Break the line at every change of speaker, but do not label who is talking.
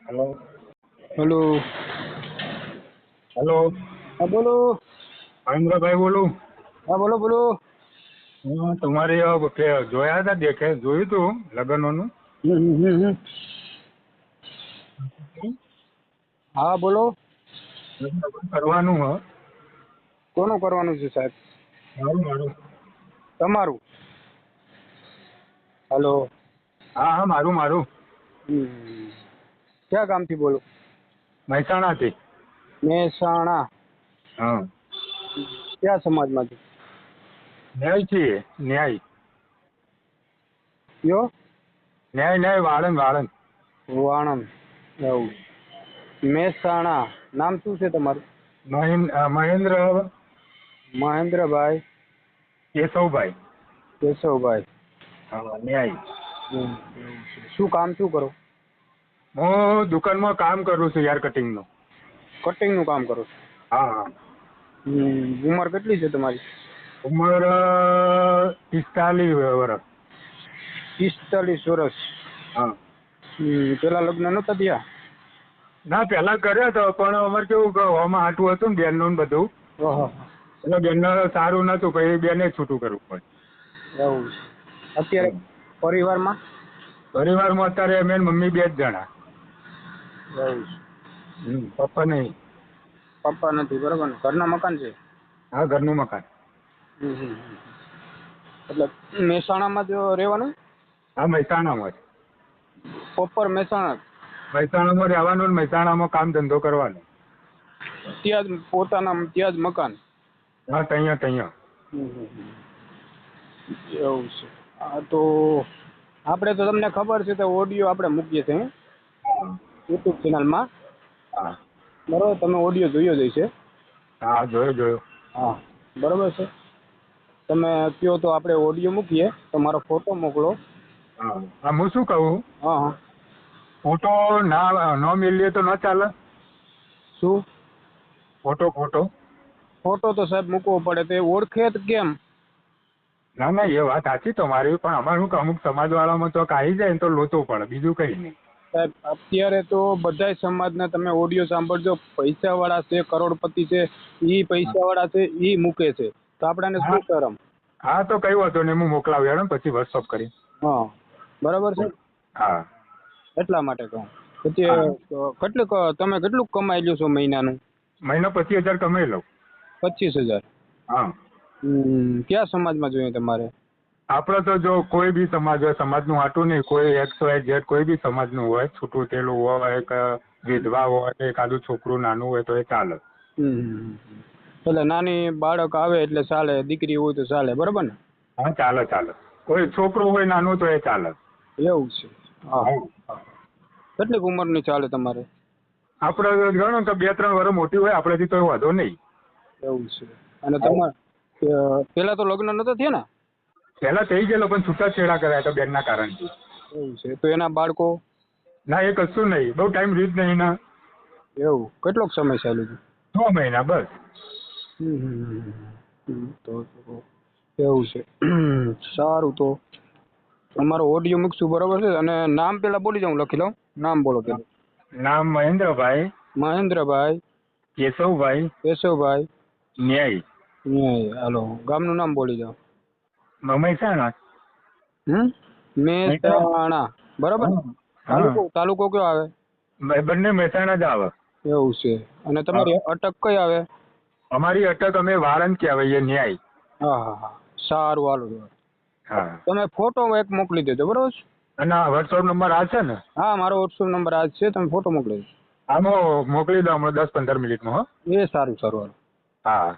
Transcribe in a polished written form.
Hello.
Hello.
Hello.
हाँ बोलो।
મહેન્દ્ર ભાઈ બોલું।
हाँ बोलो बोलो।
હું તમારી જોયા હતા જોયું તું લગ્નોનું
हम्म। हाँ बोलो।
લગ્ન કરવાનું હ
કોનું કરવાનું છે સાહેબ?
મારું મારું
તમારું? हेलो।
હા હા મારું મારું
क्या काम थी बोलो?
મહેસાણાથી।
મહેસાણા?
હા
क्या સમાજમાંથી?
ન્યાય છીએ ન્યાય
કયો?
ન્યાય ન્યાય વાળંદ વાળંદ।
વાણંદ? એવું? મહેસાણા નામ શું છે તમારું?
મહેન્દ્ર
મહેન્દ્રભાઈ
કેશવભાઈ।
કેશવભાઈ?
હા ન્યાય।
એવું છે. શું કામ શું કરો?
હું દુકાનમાં કામ કરું છું હેર કટિંગનું।
કટિંગનું કામ કરો છો?
હા હા।
ઉંમર કેટલી છે તમારી?
ઉંમર 45 વર્ષ।
45 વર્ષ?
હા।
પેલા લગ્ન નહોતા થયા?
ના પેલા કર્યો હતો પણ અમારે કેવું કે આમાં આટું હતું ને બેનનું ને બધું
ઓહો,
એટલે બેનને સારું નતું પછી બેને છૂટું કરવું પડે।
એવું છે. અત્યારે પરિવારમાં?
પરિવારમાં અત્યારે અમે ને મમ્મી 2 જ જણા।
એવું છે.
પપ્પા નહીં।
પપ્પા નથી, બરોબર ને? ઘરના મકાન છે?
હા ઘરનું મકાન।
એટલે મહેસાણામાં જ રહેવાનું?
હા મહેસાણામાં જ।
પ્રોપર મહેસાણા?
મહેસાણામાં રહેવાનું ને મહેસાણામાં કામ ધંધો કરવાનો।
ત્યાં જ પોતાના ત્યાં જ મકાન?
હા તૈયા તૈયા।
એવું છે. હા તો આપણે તો તમને ખબર છે તો ઓડિયો આપણે મૂકીએ છીએ યુટ્યુબ ચેનલમાં,
હા
બરાબર? તમે ઓડિયો જોયો જ હશે?
હા જોયો જોયો।
હા બરાબર છે। તમે કહો તો આપણે ઓડિયો મૂકીએ, તમારો ફોટો મોકલો।
હા હું શું કહું,
હા હા।
ફોટો ના ન મેલીએ તો ન ચાલે?
શું?
ફોટો ફોટો
ફોટો તો સાહેબ મૂકવો પડે, તે ઓળખે જ કેમ?
ના ના એ વાત સાચી તમારી, પણ અમારે શું કે અમુક સમાજવાળામાં તો આવી જાય ને તો લોચો પડે, બીજું કંઈ નહીં।
સાહેબ અત્યારે તો બધાય સમાજના તમે ઓડિયો સાંભળજો, પૈસાવાળા છે, કરોડપતિ છે, એ પૈસાવાળા છે, એ મૂકે છે, તો આપણાને
હા
શું શરમ?
હા તો કઈ વાંધો નહીં, હું મોકલાવ્યો ને પછી વોટ્સઅપ કરી।
હા બરાબર છે,
હા
એટલા માટે કહું। પછી
હા
તમે કેટલું કમાઈ લ્યો છો મહિનાનું?
મહિનો 25,000 કમાઈ લઉં।
25,000?
હા
કયા સમાજમાં જોઈએ તમારે?
આપણે તો જો કોઈ બી સમાજ હોય, સમાજનું હાટું નહીં, કોઈ XYZ કોઈ બી સમાજનું હોય, છૂટું થયેલું હોય કે વિધવા હોય, એકાદું છોકરું નાનું હોય તો એ ચાલે।
એટલે નાની બાળક આવે એટલે ચાલે, દીકરી હોય તો ચાલે, બરાબર ને?
હા ચાલે ચાલે, કોઈ છોકરું હોય નાનું તો એ ચાલે।
એવું છે? હા હા। કેટલીક ઉંમરની ચાલે તમારે?
આપણે ગણો કે 2-3 વર્ષ મોટી હોય આપણાથી તો વાંધો નહીં।
એવું છે? અને તમારે પેલા તો લગ્ન નહોતા થયા ને?
પહેલા થઈ ગયેલો પણ છૂટાછેડા કરાયા તો બેનના કારણથી।
એવું છે? તો એના બાળકો?
ના એ કશું નહીં, બહુ ટાઈમ રીત નહીં ના।
એવું? કેટલોક સમય ચાલ્યું
6 મહિના બસ।
તો એવું છે? સારું, તો અમારો ઓડિયો મૂકશું, બરાબર છે? અને નામ પેલા બોલી જાઉં, લખી લઉં, નામ બોલો પેલું।
નામ મહેન્દ્રભાઈ
મહેન્દ્રભાઈ
કેશવભાઈ
કેશવભાઈ
ન્યાય।
હાલો, ગામનું નામ બોલી જાઓ।
મહેસાણા।
મહેસાણા, બરાબર?
હા
તાલુકો કયો આવે?
બંને મહેસાણા જ આવે।
એવું છે? અને તમારી અટક કઈ આવે?
અમારી અટક અમે વાળંદ કહેવાય ન્યાય।
હા હા હા, સારું, હાલો।
હા
તમે ફોટો એક મોકલી દેજો, બરાબર છે?
અને વોટ્સઅપ નંબર આ છે ને?
હા, મારો વોટ્સઅપ નંબર આ જ છે, તમે ફોટો મોકલી દેજો।
આમાં મોકલી દો હમણાં 10-15 મિનિટમાં હો।
એ સારું સારું, હાલો।
હા।